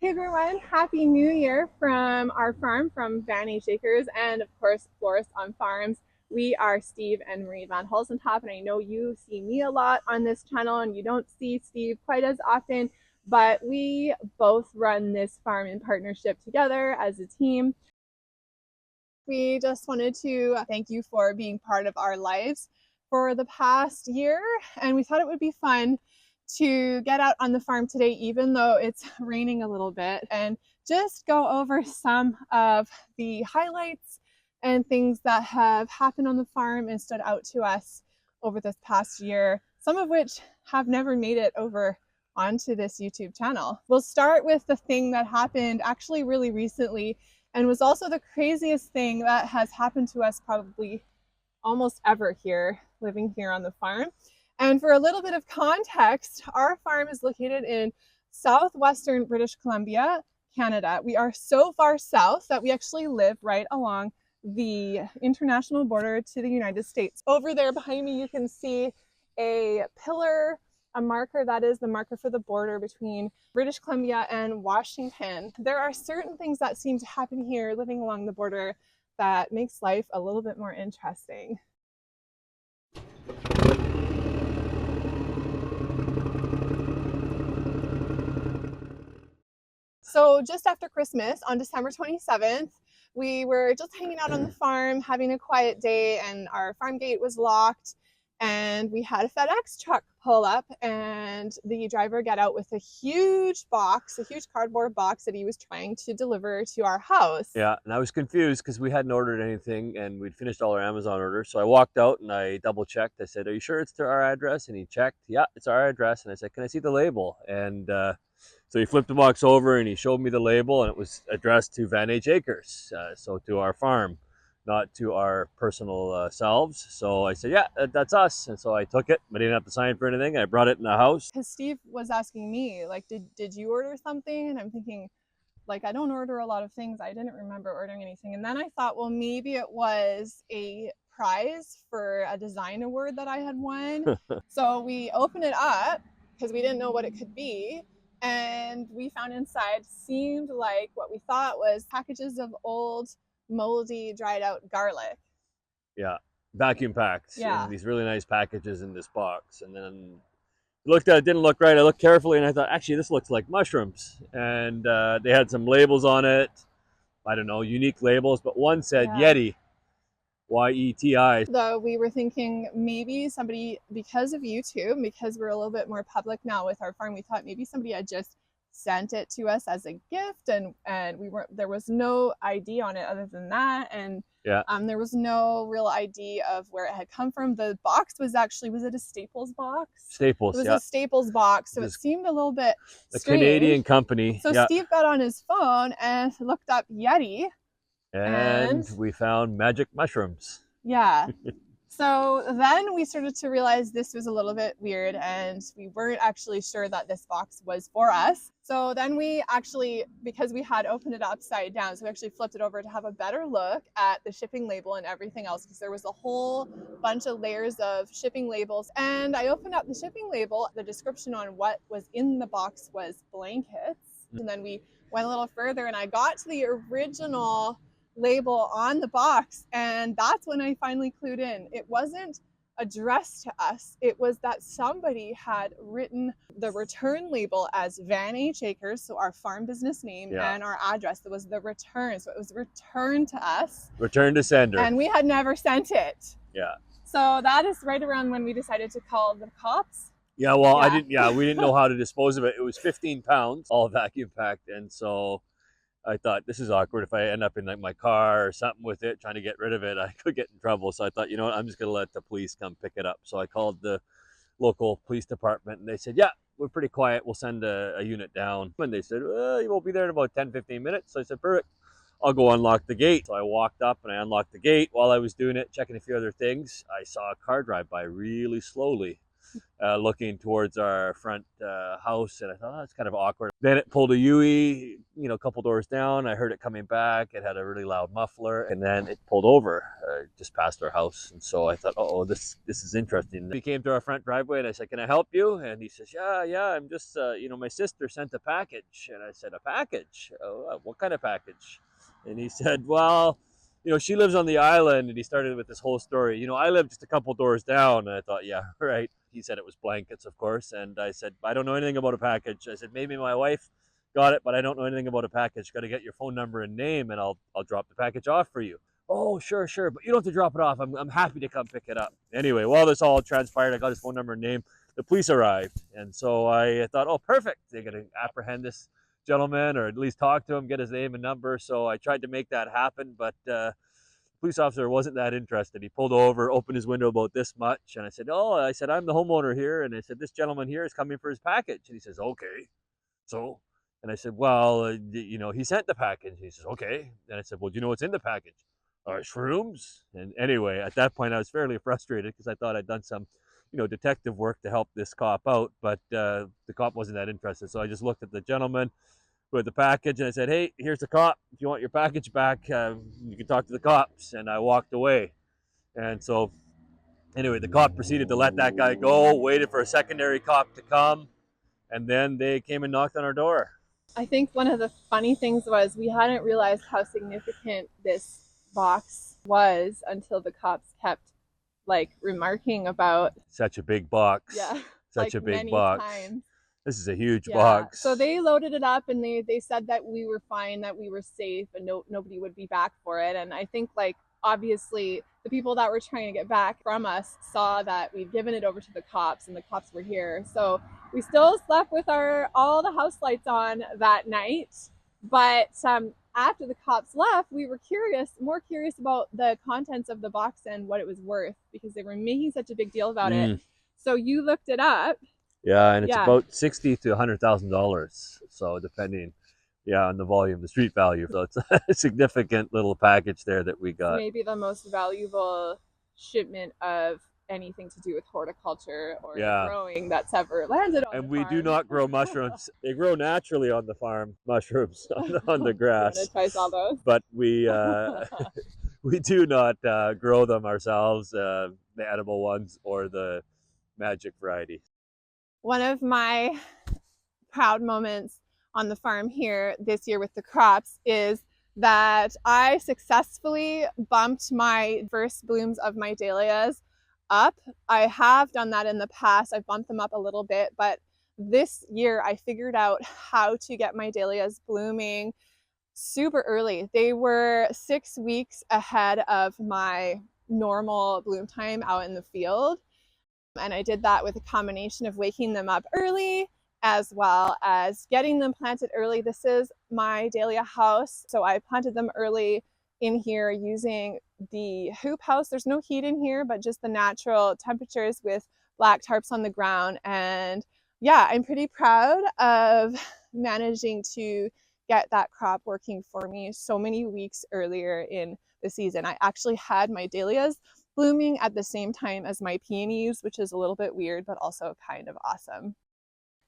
Hey everyone, Happy New Year from our farm, from Van H Acres, and of course, Florists on Farms. We are Steve and Marie Van Hulsentop, and I know you see me a lot on this channel, and you don't see Steve quite as often, but we both run this farm in partnership together as a team. We just wanted to thank you for being part of our lives for the past year, and we thought it would be fun to get out on the farm today, even though it's raining a little bit, and just go over some of the highlights and things that have happened on the farm and stood out to us over this past year, some of which have never made it over onto this YouTube channel. We'll start with the thing that happened actually really recently and was also the craziest thing that has happened to us probably almost ever here, living here on the farm. And for a little bit of context, our farm is located in southwestern British Columbia, Canada. We are so far south that we actually live right along the international border to the United States. Over there behind me, you can see a pillar, a marker that is the marker for the border between British Columbia and Washington. There are certain things that seem to happen here living along the border that makes life a little bit more interesting. So just after Christmas, on December 27th, we were just hanging out on the farm, having a quiet day, and our farm gate was locked. And we had a FedEx truck pull up, and the driver got out with a huge box, a huge cardboard box that he was trying to deliver to our house. Yeah, and I was confused because we hadn't ordered anything and we'd finished all our Amazon orders. So I walked out and I double checked. I said, "Are you sure it's to our address?" And he checked, "Yeah, it's our address." And I said, "Can I see the label?" And so he flipped the box over and he showed me the label, and it was addressed to Van H Acres, so to our farm, not to our personal selves. So I said, "Yeah, that's us." And so I took it. I didn't have to sign for anything. I brought it in the house. Because Steve was asking me, like, did you order something? And I'm thinking, like, I don't order a lot of things. I didn't remember ordering anything. And then I thought, well, maybe it was a prize for a design award that I had won. So we opened it up because we didn't know what it could be. And we found inside seemed like what we thought was packages of old, moldy, dried out garlic. Yeah, vacuum packed Yeah. in these really nice packages in this box. And then looked at it, didn't look right. I looked carefully and I thought, actually, this looks like mushrooms. And they had some labels on it. I don't know, unique labels, but one said Yeti, Y-E-T-I. Though we were thinking maybe somebody, because of YouTube, because we're a little bit more public now with our farm, we thought maybe somebody had just sent it to us as a gift, and we weren't, there was no ID on it other than that, and there was no real ID of where it had come from. The box was actually, was it a Staples box? Staples, it was a Staples box, so it seemed a little bit strange. A Canadian company. So Steve got on his phone and looked up Yeti, and we found magic mushrooms. Yeah. So then we started to realize this was a little bit weird, and we weren't actually sure that this box was for us. So then we actually, because we had opened it upside down, so we actually flipped it over to have a better look at the shipping label and everything else, because there was a whole bunch of layers of shipping labels. And I opened up the shipping label. The description on what was in the box was blankets. And then we went a little further and I got to the original label on the box, and that's when I finally clued in. It wasn't addressed to us. It was that somebody had written the return label as Van H Acres, so our farm business name, and our address. That was the return, so it was returned to us. Return to sender. And we had never sent it. Yeah. So that is right around when we decided to call the cops. Yeah, well, we didn't know how to dispose of it. It was 15 pounds, all vacuum packed, and so I thought, this is awkward. If I end up in like my car or something with it, trying to get rid of it, I could get in trouble. So I thought, you know what, I'm just going to let the police come pick it up. So I called the local police department and they said, yeah, we're pretty quiet. We'll send a unit down. And they said, well, you won't be there in about 10-15 minutes. So I said, perfect. I'll go unlock the gate. So I walked up and I unlocked the gate. While I was doing it, checking a few other things, I saw a car drive by really slowly. Looking towards our front house, and I thought, oh, that's kind of awkward. Then it pulled a U-turn a couple doors down. I heard it coming back. It had a really loud muffler, and then it pulled over just past our house. And so I thought, oh, this is interesting. We came to our front driveway, and I said, "Can I help you?" And he says, "Yeah. I'm just, my sister sent a package." And I said, "A package? Oh, what kind of package?" And he said, "Well, she lives on the island." And he started with this whole story. I live just a couple doors down. And I thought, yeah, right. He said it was blankets, of course. And I said, "I don't know anything about a package." I said, "Maybe my wife got it, but I don't know anything about a package. Got to get your phone number and name, and I'll drop the package off for you." "Oh, sure, but you don't have to drop it off. I'm happy to come pick it up." Anyway, while this all transpired, I got his phone number and name. The police arrived, and so I thought, oh, perfect. They're going to apprehend this gentleman, or at least talk to him, get his name and number. So I tried to make that happen, but police officer wasn't that interested. He pulled over, opened his window about this much, and I said, "I'm the homeowner here," and I said, "This gentleman here is coming for his package." And he says, "Okay, so." And I said, "Well, he sent the package." He says, "Okay." And I said, "Well, do you know what's in the package?" "Shrooms." And anyway, at that point, I was fairly frustrated because I thought I'd done some, detective work to help this cop out, but the cop wasn't that interested. So I just looked at the gentleman with the package, and I said, "Hey, here's the cop. If you want your package back, you can talk to the cops." And I walked away. And so anyway, the cop proceeded to let that guy go, waited for a secondary cop to come, and then they came and knocked on our door. I think one of the funny things was we hadn't realized how significant this box was until the cops kept remarking about, Such a big box. yeah, Such a big many box. times. This is a huge Yeah. box. So they loaded it up, and they said that we were fine, that we were safe, and nobody would be back for it. And I think obviously the people that were trying to get back from us saw that we'd given it over to the cops, and the cops were here. So we still slept with all the house lights on that night. But after the cops left, we were more curious about the contents of the box and what it was worth, because they were making such a big deal about it. So you looked it up. Yeah, and it's Yeah. about $60,000 to $100,000. So depending, on the volume, the street value. So it's a significant little package there that we got. Maybe the most valuable shipment of anything to do with horticulture or growing that's ever landed on And the we farm. do not grow mushrooms. They grow naturally on the farm, mushrooms on the grass. Monetize all those. But we we do not grow them ourselves, the edible ones or the magic variety. One of my proud moments on the farm here this year with the crops is that I successfully bumped my first blooms of my dahlias up. I have done that in the past. I've bumped them up a little bit, but this year I figured out how to get my dahlias blooming super early. They were 6 weeks ahead of my normal bloom time out in the field. And I did that with a combination of waking them up early as well as getting them planted early. This is my dahlia house. So I planted them early in here using the hoop house. There's no heat in here, but just the natural temperatures with black tarps on the ground. And yeah, I'm pretty proud of managing to get that crop working for me so many weeks earlier in the season. I actually had my dahlias blooming at the same time as my peonies, which is a little bit weird, but also kind of awesome.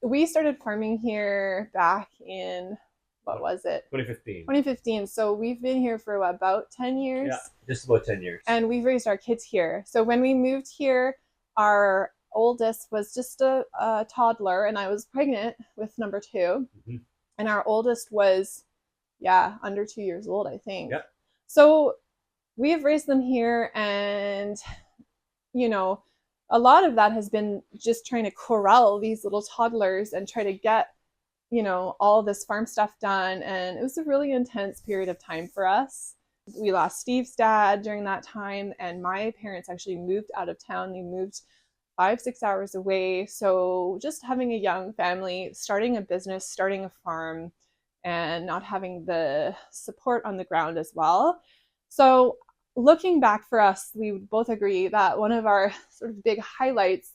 We started farming here back in, what was it? 2015. 2015. So we've been here for about 10 years. Yeah, just about 10 years. And we've raised our kids here. So when we moved here, our oldest was just a toddler, and I was pregnant with number 2. Mm-hmm. And our oldest was, under 2 years old, I think. Yeah. So we've raised them here, and, a lot of that has been just trying to corral these little toddlers and try to get, all this farm stuff done. And it was a really intense period of time for us. We lost Steve's dad during that time, and my parents actually moved out of town. They moved 5-6 hours away. So just having a young family, starting a business, starting a farm, and not having the support on the ground as well. So looking back for us, we would both agree that one of our sort of big highlights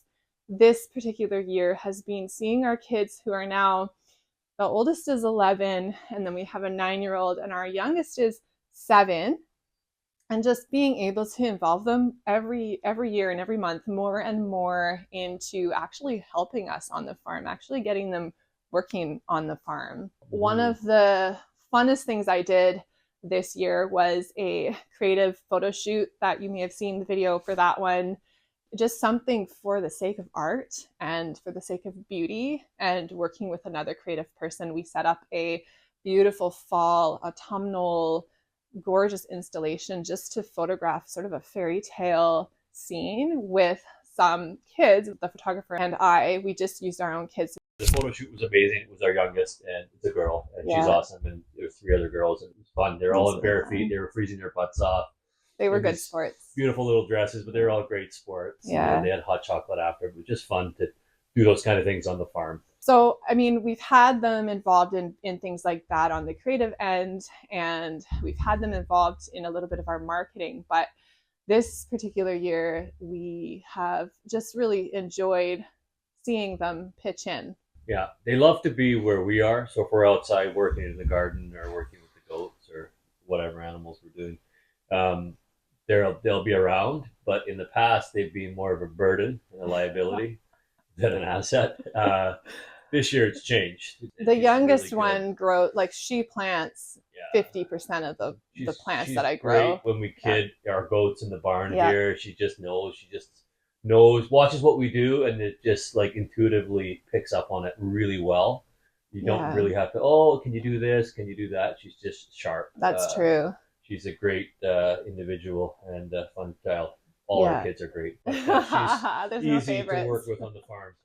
this particular year has been seeing our kids, who are now, the oldest is 11, and then we have a 9-year-old, and our youngest is 7, and just being able to involve them every year and every month more and more into actually helping us on the farm, actually getting them working on the farm. One of the funnest things I did this year was a creative photo shoot that you may have seen the video for that one. Just something for the sake of art and for the sake of beauty, and working with another creative person, we set up a beautiful fall autumnal gorgeous installation just to photograph sort of a fairy tale scene with some kids. The photographer and we just used our own kids. The photo shoot was amazing. It was our youngest, and it's a girl, and she's awesome. And there's 3 other girls, and it was fun. They're all in bare feet. They were freezing their butts off. They were good sports. Beautiful little dresses, but they were all great sports. Yeah. And they had hot chocolate after. It was just fun to do those kind of things on the farm. So, I mean, we've had them involved in things like that on the creative end, and we've had them involved in a little bit of our marketing. But this particular year, we have just really enjoyed seeing them pitch in. Yeah, they love to be where we are. So if we're outside working in the garden or working with the goats or whatever animals we're doing, they'll be around. But in the past, they've been more of a burden and a liability than an asset. This year, it's changed. The youngest one grows, like she plants 50% of the plants that I grow. Great when we kid our goats in the barn here. She just knows, watches what we do, and it just like intuitively picks up on it really well. You don't really have to, oh, can you do this? Can you do that? She's just sharp. That's true. She's a great individual and a fun child. All our kids are great. She's easy to work with on the farm.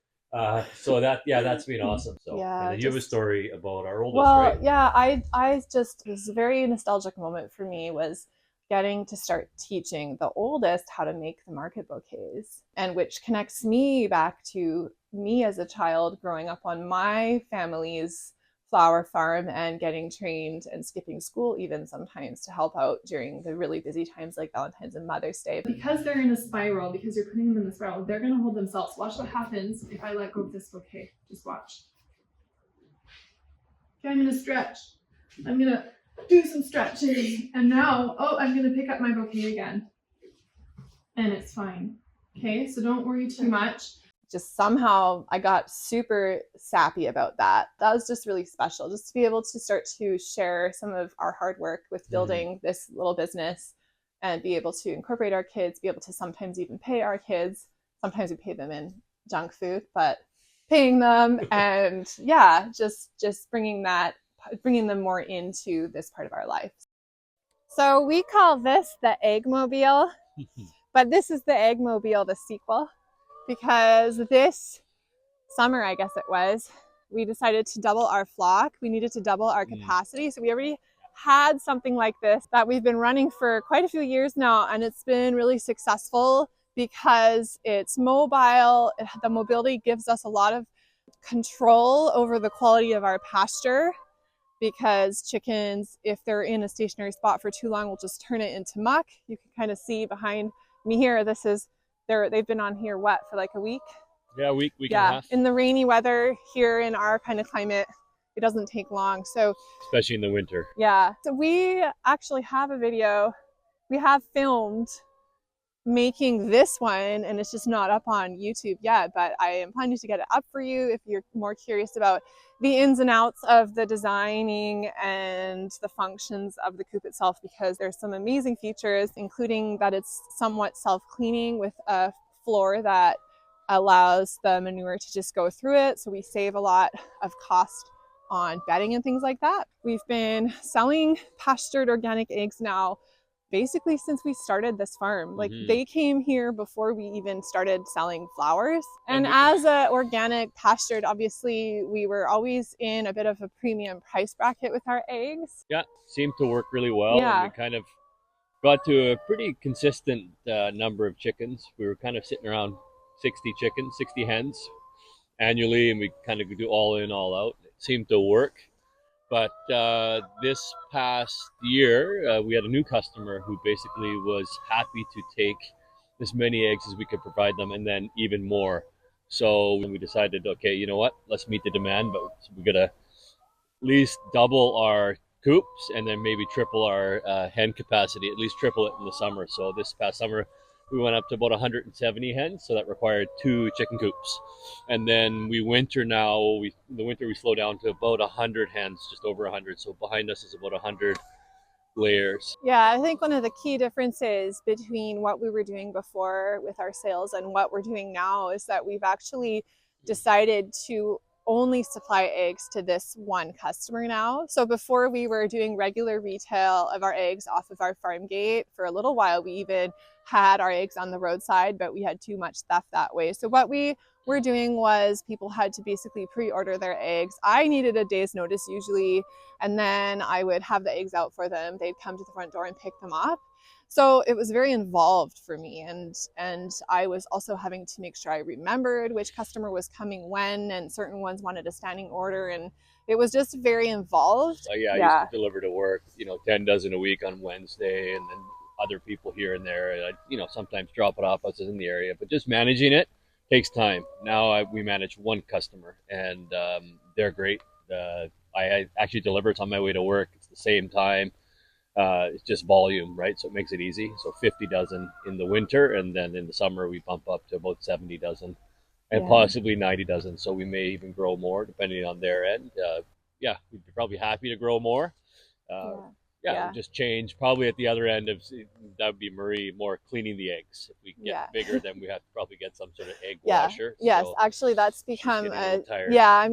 So that's been awesome. So and you have a story about our oldest, right? Yeah, I just, it was a very nostalgic moment for me, was getting to start teaching the oldest how to make the market bouquets, and which connects me back to me as a child growing up on my family's flower farm and getting trained and skipping school even sometimes to help out during the really busy times like Valentine's and Mother's Day. Because they're in a spiral, because you're putting them in the spiral, they're going to hold themselves. Watch what happens if I let go of this bouquet. Just watch. Okay, I'm going to stretch. I'm going to do some stretching. And now, I'm going to pick up my bouquet again. And it's fine. Okay, so don't worry too much. Just somehow I got super sappy about that. That was just really special, just to be able to start to share some of our hard work with building this little business, and be able to incorporate our kids, be able to sometimes even pay our kids. Sometimes we pay them in junk food, but paying them and just bringing them more into this part of our life. So we call this the Eggmobile, but this is the Eggmobile, the sequel. Because this summer, I guess it was, we decided to double our flock. We needed to double our capacity. So we already had something like this that we've been running for quite a few years now, and it's been really successful because it's mobile. The mobility gives us a lot of control over the quality of our pasture, because chickens, if they're in a stationary spot for too long, will just turn it into muck. You can kind of see behind me here, they've been on here, for like a week? Yeah, week and a half. In the rainy weather here in our kind of climate, it doesn't take long. So especially in the winter. Yeah. So we actually have a video. We have filmed making this one, and it's just not up on YouTube yet, but I am planning to get it up for you if you're more curious about the ins and outs of the designing and the functions of the coop itself, because there's some amazing features, including that it's somewhat self-cleaning with a floor that allows the manure to just go through it. So we save a lot of cost on bedding and things like that. We've been selling pastured organic eggs now basically since we started this farm. Like they came here before we even started selling flowers. And as a organic pastured, obviously we were always in a bit of a premium price bracket with our eggs. Yeah, seemed to work really well. Yeah. And we kind of got to a pretty consistent number of chickens. We were kind of sitting around 60 hens annually, and we kind of do all in, all out. It seemed to work. But this past year, we had a new customer who basically was happy to take as many eggs as we could provide them, and then even more. So we decided, okay, you know what? Let's meet the demand, but we got to at least double our coops and then maybe triple our hen capacity, at least triple it in the summer. So this past summer, we went up to about 170 hens, so that required 2 chicken coops. And then the winter we slow down to about 100 hens, just over 100. So behind us is about 100 layers. Yeah, I think one of the key differences between what we were doing before with our sales and what we're doing now is that we've actually decided to only supply eggs to this one customer now. So before we were doing regular retail of our eggs off of our farm gate for a little while. We even had our eggs on the roadside, but we had too much theft that way. So what we were doing was people had to basically pre-order their eggs. I needed a day's notice usually, and then I would have the eggs out for them. They'd come to the front door and pick them up. So it was very involved for me, and I was also having to make sure I remembered which customer was coming when, and certain ones wanted a standing order, and it was just very involved. I used to deliver to work, 10 dozen a week on Wednesday, and then other people here and there. And I, sometimes drop it off us in the area, but just managing it takes time. Now we manage one customer, and they're great. I actually deliver. It's on my way to work. It's the same time. It's just volume, right? So it makes it easy. So 50 dozen in the winter, and then in the summer we bump up to about 70 dozen, and possibly 90 dozen. So we may even grow more depending on their end. We'd be probably happy to grow more. We'll just change probably at the other end of that would be Marie more cleaning the eggs. If we get bigger, then we have to probably get some sort of egg washer. Yes, so actually that's become I'm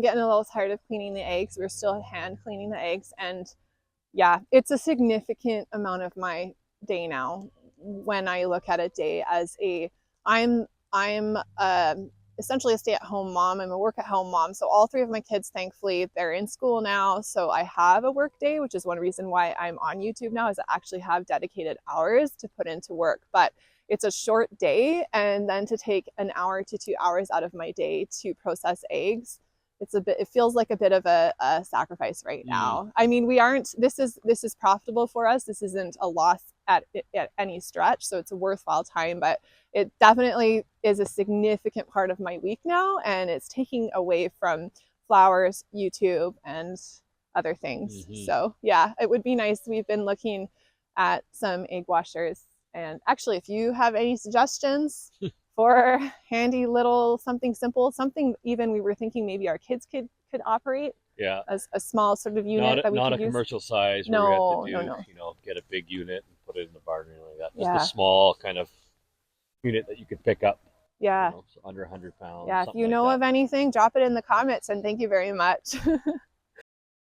getting a little tired of cleaning the eggs. We're still hand cleaning the eggs, and it's a significant amount of my day now when I look at a day as I'm essentially a stay-at-home mom. I'm a work-at-home mom. So all 3 of my kids, thankfully, they're in school now. So I have a work day, which is one reason why I'm on YouTube now, is I actually have dedicated hours to put into work. But it's a short day, and then to take an hour to 2 hours out of my day to process eggs, it feels like a bit of a sacrifice right now. I mean, this is profitable for us. This isn't a loss at any stretch. So it's a worthwhile time, but it definitely is a significant part of my week now. And it's taking away from flowers, YouTube, and other things. So it would be nice. We've been looking at some egg washers. And actually, if you have any suggestions for handy little something simple, something even we were thinking maybe our kids could operate. As a small sort of unit that we could use. Not a commercial size where we have to get a big unit and put it in the barn or anything like that. Just a small kind of unit that you could pick up. So under 100 pounds. If you know of anything, drop it in the comments, and thank you very much.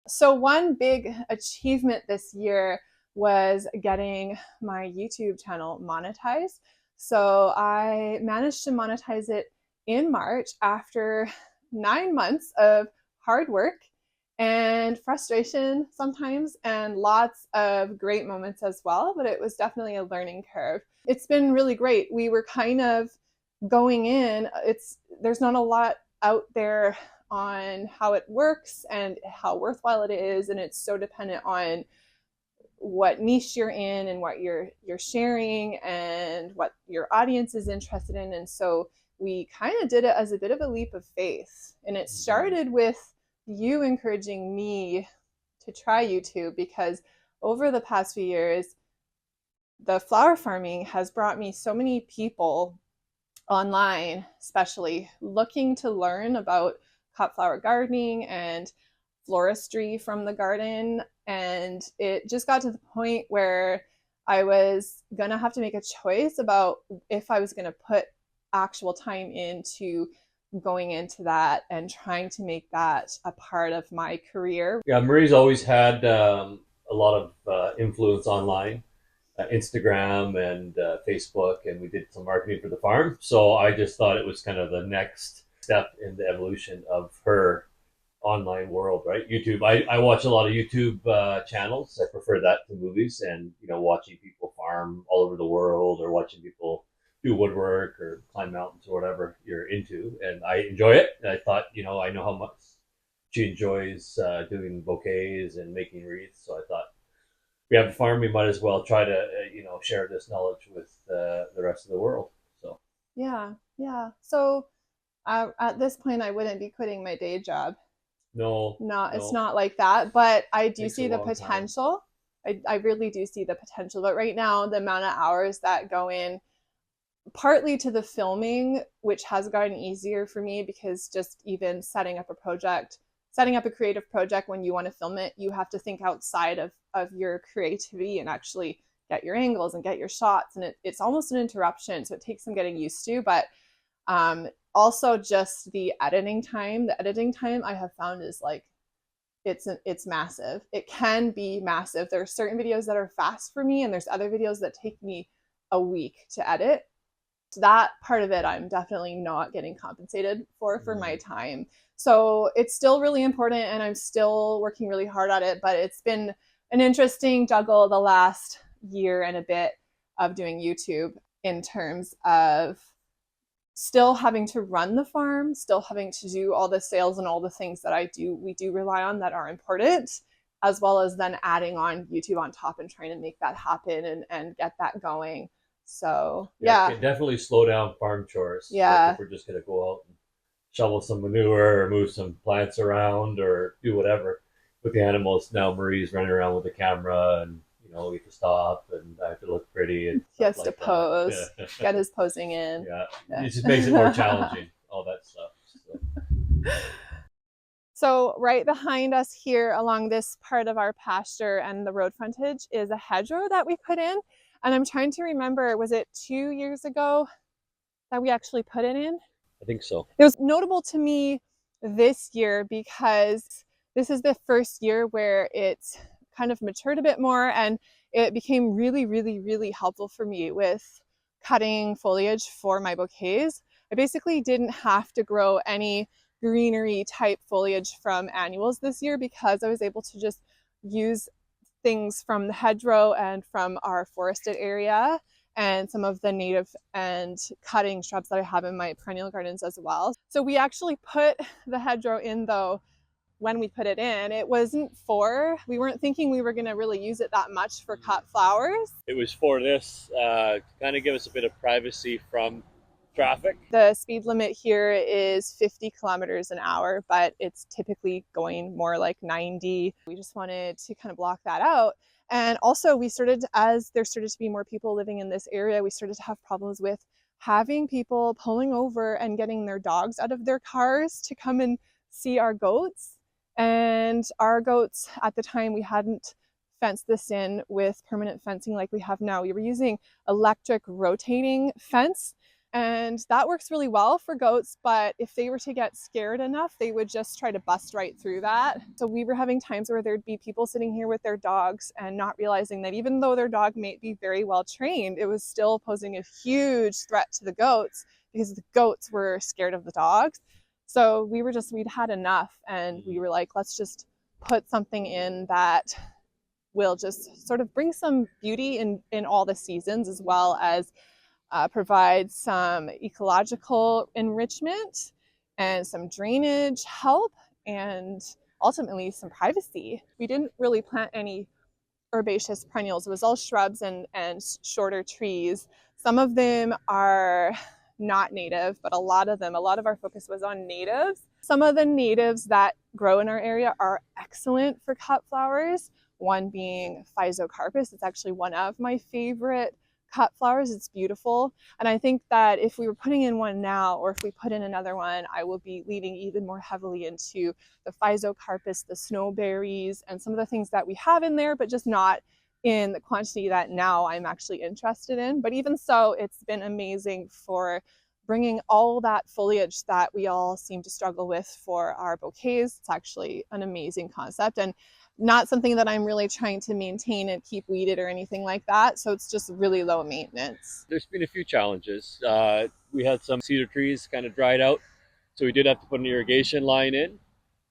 So one big achievement this year was getting my YouTube channel monetized. So I managed to monetize it in March after 9 months of hard work and frustration sometimes, and lots of great moments as well, but it was definitely a learning curve. It's been really great. We were kind of going in, there's not a lot out there on how it works and how worthwhile it is, and it's so dependent on what niche you're in and what you're sharing and what your audience is interested in. And so we kind of did it as a bit of a leap of faith, and it started with you encouraging me to try YouTube, because over the past few years the flower farming has brought me so many people online, especially looking to learn about cut flower gardening and floristry from the garden. And it just got to the point where I was gonna have to make a choice about if I was gonna put actual time into going into that and trying to make that a part of my career. Marie's always had a lot of influence online, Instagram and Facebook, and we did some marketing for the farm. So I just thought it was kind of the next step in the evolution of her online world, right? YouTube. I watch a lot of YouTube channels. I prefer that to movies, and watching people farm all over the world, or watching people do woodwork or climb mountains or whatever you're into, and I enjoy it. And I thought, I know how much she enjoys doing bouquets and making wreaths, so I thought, we have a farm, we might as well try to share this knowledge with the rest of the world. So so at this point I wouldn't be quitting my day job. No, it's not like that, but I do see the potential. I really do see the potential, but right now the amount of hours that go in partly to the filming, which has gotten easier for me because just even setting up a creative project when you want to film it, you have to think outside of your creativity and actually get your angles and get your shots. And it's almost an interruption. So it takes some getting used to. But also just the editing time. The editing time I have found is like, it's massive. It can be massive. There are certain videos that are fast for me, and there's other videos that take me a week to edit. So that part of it I'm definitely not getting compensated for my time. So it's still really important, and I'm still working really hard at it, but it's been an interesting juggle the last year and a bit of doing YouTube in terms of still having to run the farm, still having to do all the sales and all the things that we do rely on that are important, as well as then adding on YouTube on top and trying to make that happen and get that going. So Yeah, it can definitely slow down farm chores. Yeah. Like if we're just gonna go out and shovel some manure or move some plants around or do whatever with the animals. Now Marie's running around with the camera, and we have to stop and I have to look pretty and He has stuff to like pose, that. get his posing in. Yeah, it just makes it more challenging, all that stuff. So right behind us here along this part of our pasture and the road frontage is a hedgerow that we put in. And I'm trying to remember, was it 2 years ago that we actually put it in? I think so. It was notable to me this year because this is the first year where it's kind of matured a bit more, and it became really, really, really helpful for me with cutting foliage for my bouquets. I basically didn't have to grow any greenery type foliage from annuals this year because I was able to just use things from the hedgerow and from our forested area and some of the native and cutting shrubs that I have in my perennial gardens as well. So we actually put the hedgerow in, though, when we put it in, we weren't thinking we were going to really use it that much for cut flowers. It was for this, to kind of give us a bit of privacy from traffic. The speed limit here is 50 kilometers an hour, but it's typically going more like 90. We just wanted to kind of block that out. And also as there started to be more people living in this area, we started to have problems with having people pulling over and getting their dogs out of their cars to come and see our goats. And our goats, at the time, we hadn't fenced this in with permanent fencing like we have now. We were using electric rotating fence, and that works really well for goats, but if they were to get scared enough, they would just try to bust right through that. So we were having times where there'd be people sitting here with their dogs and not realizing that even though their dog may be very well trained, it was still posing a huge threat to the goats because the goats were scared of the dogs. So we'd had enough, and we were like, let's just put something in that will just sort of bring some beauty in all the seasons, as well as provide some ecological enrichment and some drainage help, and ultimately some privacy. We didn't really plant any herbaceous perennials. It was all shrubs and shorter trees. Some of them are not native, but a lot of our focus was on natives. Some of the natives that grow in our area are excellent for cut flowers, one being physocarpus. It's actually one of my favorite cut flowers. It's beautiful. And I think that if we were putting in one now, or if we put in another one, I will be leaning even more heavily into the physocarpus, the snowberries, and some of the things that we have in there, but just not in the quantity that now I'm actually interested in. But even so, it's been amazing for bringing all that foliage that we all seem to struggle with for our bouquets. It's actually an amazing concept, and not something that I'm really trying to maintain and keep weeded or anything like that. So it's just really low maintenance. There's been a few challenges. We had some cedar trees kind of dried out, so we did have to put an irrigation line in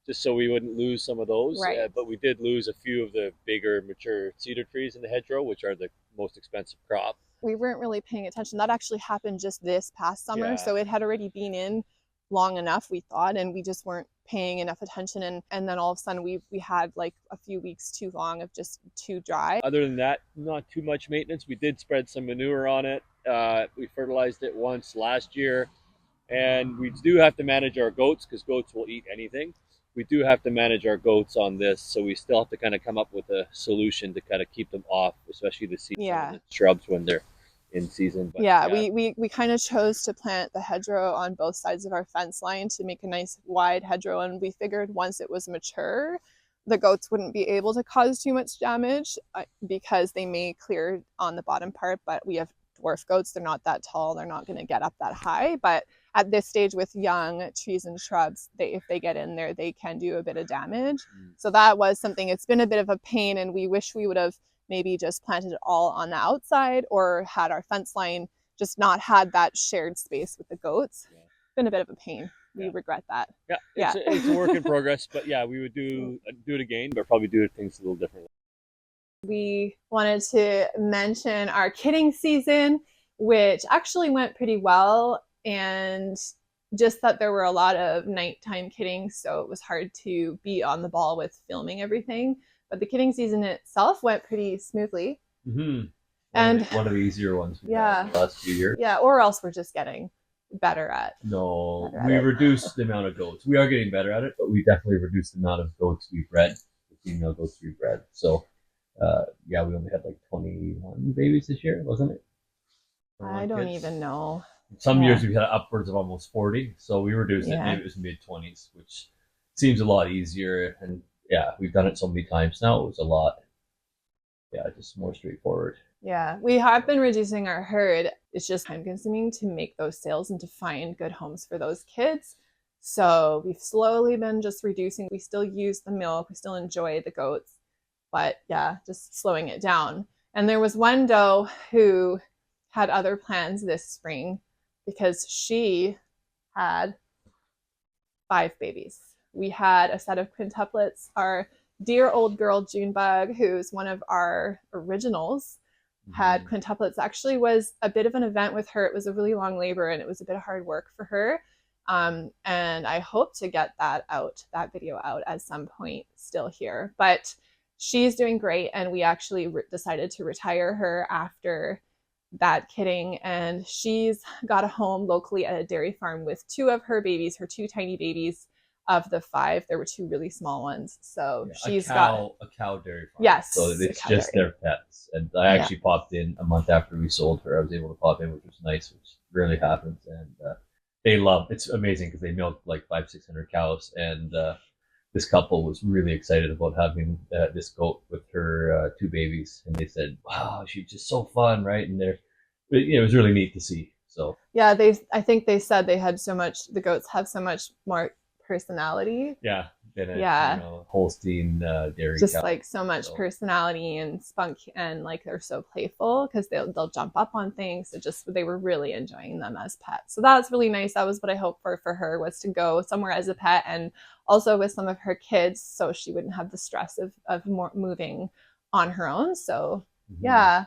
just so we wouldn't lose some of those. Right. But we did lose a few of the bigger mature cedar trees in the hedgerow, which are the most expensive crop. We weren't really paying attention. That actually happened just this past summer. Yeah. So it had already been in long enough, we thought, and we just weren't paying enough attention. And then all of a sudden we had like a few weeks too long of just too dry. Other than that, not too much maintenance. We did spread some manure on it. We fertilized it once last year. And we do have to manage our goats because goats will eat anything. We do have to manage our goats on this, so we still have to kind of come up with a solution to kind of keep them off, especially the seeds and the shrubs when they're in season. But yeah, we kind of chose to plant the hedgerow on both sides of our fence line to make a nice wide hedgerow, and we figured once it was mature, the goats wouldn't be able to cause too much damage because they may clear on the bottom part, but we have dwarf goats. They're not that tall. They're not going to get up that high. But at this stage with young trees and shrubs, if they get in there, they can do a bit of damage. So that was something, it's been a bit of a pain, and we wish we would have maybe just planted it all on the outside or had our fence line just not had that shared space with the goats. Yeah. Been a bit of a pain. We regret that. Yeah, it's a work in progress, but yeah, we would do it again, but probably do things a little differently. We wanted to mention our kidding season, which actually went pretty well, and just that there were a lot of nighttime kidding, so it was hard to be on the ball with filming everything. But the kidding season itself went pretty smoothly. Mm-hmm. And one of the easier ones we've had in the last few years. Yeah, or else we're just getting better at. No, we reduced the amount of goats. We are getting better at it, but we definitely reduced the amount of goats we bred, the female goats we bred. So, yeah, we only had like 21 babies this year, wasn't it? I don't even know. Some years we've had upwards of almost 40, so we reduced it. Maybe it was mid-20s, which seems a lot easier. And yeah, we've done it so many times now. It was a lot, just more straightforward. Yeah, we have been reducing our herd. It's just time consuming to make those sales and to find good homes for those kids. So we've slowly been just reducing. We still use the milk. We still enjoy the goats, but yeah, just slowing it down. And there was one doe who had other plans this spring because she had 5 babies. We had a set of quintuplets. Our dear old girl Junebug, who's one of our originals, had quintuplets. Actually was a bit of an event with her. It was a really long labor and it was a bit of hard work for her. And I hope to get that video out at some point still here. But she's doing great, and we actually decided to retire her after that kidding, and she's got a home locally at a dairy farm with 2 of her babies, her 2 tiny babies. Of the 5, there were 2 really small ones. So she's got a cow dairy farm. Yes. So it's just their pets. And I actually popped in a month after we sold her. I was able to pop in, which was nice, which rarely happens. And they love it's amazing because they milk like 500-600 cows. And this couple was really excited about having this goat with her 2 babies. And they said, wow, she's just so fun, right? And it was really neat to see. So yeah, I think they said they had the goats have so much more personality. Than a Holstein dairy just cow. Like so much personality and spunk, and like they're so playful because they'll jump up on things. They were really enjoying them as pets. So that's really nice. That was what I hoped for her, was to go somewhere as a pet and also with some of her kids, so she wouldn't have the stress of more moving on her own. So yeah.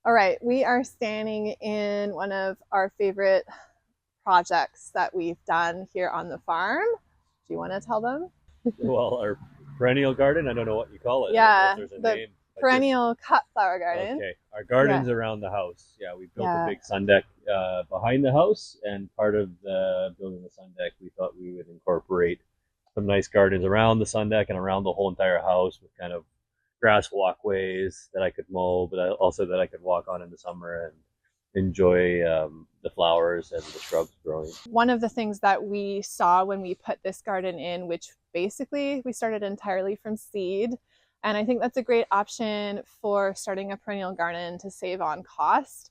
All right, we are standing in one of our favorite projects that we've done here on the farm. Do you want to tell them? Well, our perennial garden, I don't know what you call it. Yeah, there's a the name. perennial cut flower garden. Okay, our garden's around the house. Yeah, we built a big sun deck behind the house, and part of building the sun deck, we thought we would incorporate some nice gardens around the sun deck and around the whole entire house with kind of grass walkways that I could mow, but also that I could walk on in the summer and enjoy the flowers and the shrubs growing. One of the things that we saw when we put this garden in, which basically we started entirely from seed, and I think that's a great option for starting a perennial garden to save on cost,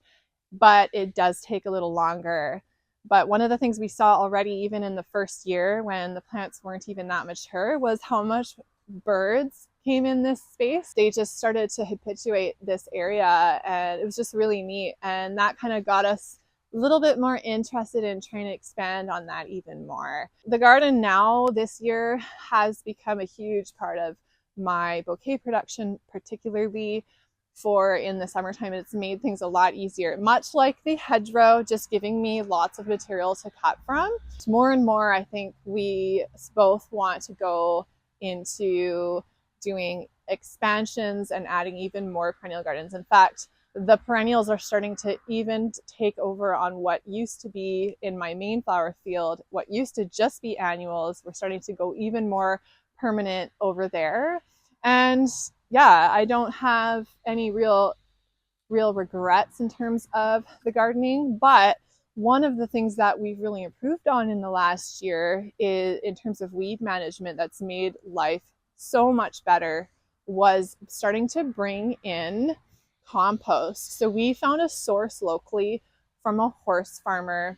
but it does take a little longer. But one of the things we saw already, even in the first year when the plants weren't even that mature, was how much birds came in this space. They just started to habituate this area, and it was just really neat. And that kind of got us a little bit more interested in trying to expand on that even more. The garden now this year has become a huge part of my bouquet production, particularly for in the summertime. It's made things a lot easier, much like the hedgerow, just giving me lots of material to cut from. More and more, I think we both want to go into doing expansions and adding even more perennial gardens. In fact, the perennials are starting to even take over on what used to be in my main flower field, what used to just be annuals. We're starting to go even more permanent over there. And yeah, I don't have any real real regrets in terms of the gardening, but one of the things that we've really improved on in the last year is in terms of weed management that's made life so much better was starting to bring in compost. So we found a source locally from a horse farmer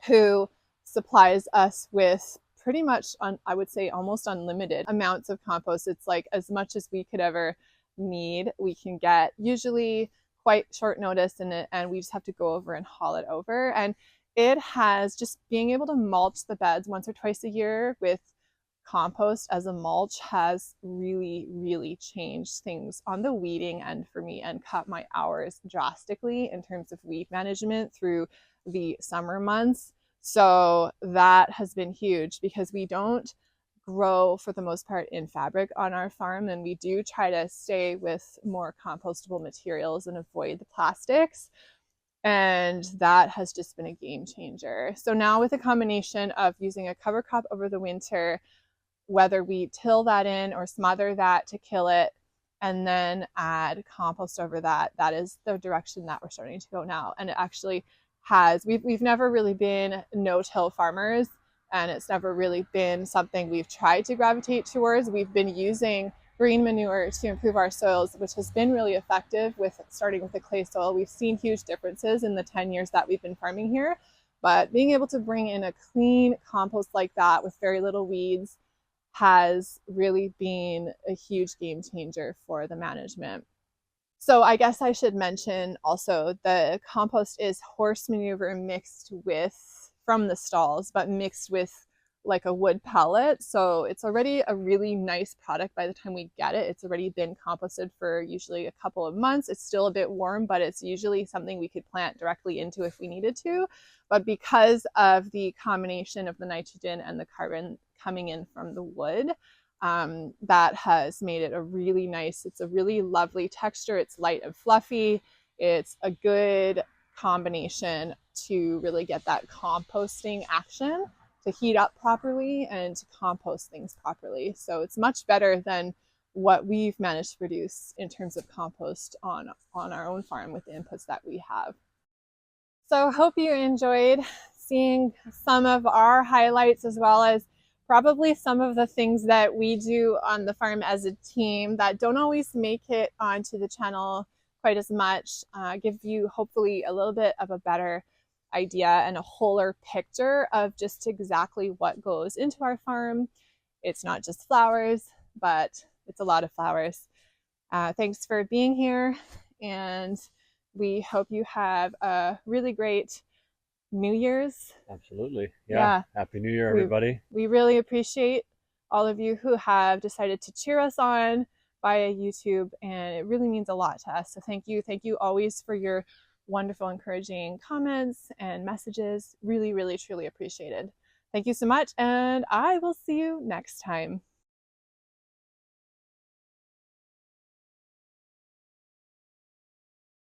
who supplies us with pretty much, I would say, almost unlimited amounts of compost. It's like as much as we could ever need, we can get, usually quite short notice, and we just have to go over and haul it over. And it has just being able to mulch the beds once or twice a year with compost as a mulch has really, really changed things on the weeding end for me and cut my hours drastically in terms of weed management through the summer months. So that has been huge because we don't grow for the most part in fabric on our farm, and we do try to stay with more compostable materials and avoid the plastics. And that has just been a game changer. So now with a combination of using a cover crop over the winter, whether we till that in or smother that to kill it and then add compost over that, that is the direction that we're starting to go now. And it actually has, we've never really been no-till farmers, and it's never really been something we've tried to gravitate towards. We've been using green manure to improve our soils, which has been really effective with starting with the clay soil. We've seen huge differences in the 10 years that we've been farming here, but being able to bring in a clean compost like that with very little weeds has really been a huge game changer for the management. So I guess I should mention also the compost is horse manure mixed with, from the stalls, but mixed with like a wood pellet. So it's already a really nice product by the time we get it. It's already been composted for usually a couple of months. It's still a bit warm, but it's usually something we could plant directly into if we needed to. But because of the combination of the nitrogen and the carbon coming in from the wood, that has made it a really nice, it's a really lovely texture. It's light and fluffy. It's a good combination to really get that composting action, to heat up properly and to compost things properly. So it's much better than what we've managed to produce in terms of compost on our own farm with the inputs that we have. So hope you enjoyed seeing some of our highlights, as well as probably some of the things that we do on the farm as a team that don't always make it onto the channel quite as much, give you hopefully a little bit of a better idea and a wholer picture of just exactly what goes into our farm. It's not just flowers, but it's a lot of flowers. Thanks for being here, and we hope you have a really great New Year's. Absolutely. Yeah. Happy New Year, everybody. We really appreciate all of you who have decided to cheer us on via YouTube, and it really means a lot to us. So thank you. Thank you always for your wonderful, encouraging comments and messages. Really, really, truly appreciated. Thank you so much, and I will see you next time.